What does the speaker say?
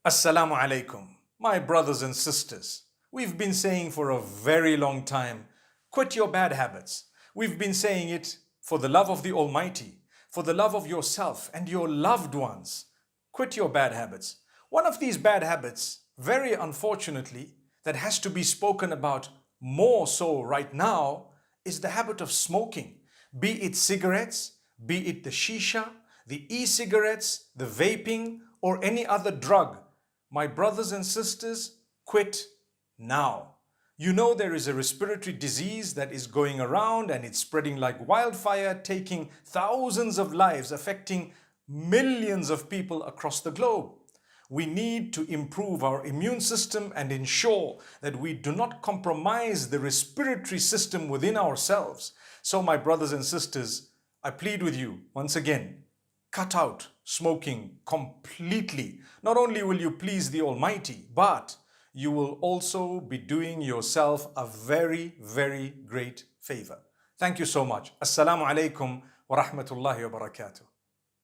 Assalamu alaikum, my brothers and sisters. We've been saying for a very long time, quit your bad habits. We've been saying it for the love of the Almighty, for the love of yourself and your loved ones. Quit your bad habits. One of these bad habits, very unfortunately, that has to be spoken about more so right now, is the habit of smoking. Be it cigarettes, be it the shisha, the e-cigarettes, the vaping, or any other drug. My brothers and sisters, quit now. You know there is a respiratory disease that is going around and it's spreading like wildfire, taking thousands of lives, affecting millions of people across the globe. We need to improve our immune system and ensure that we do not compromise the respiratory system within ourselves. So my brothers and sisters, I plead with you once again, cut out smoking completely. Not only will you please the Almighty, but you will also be doing yourself a very, very great favor. Thank you so much. Assalamu alaikum wa rahmatullahi wa barakatuh.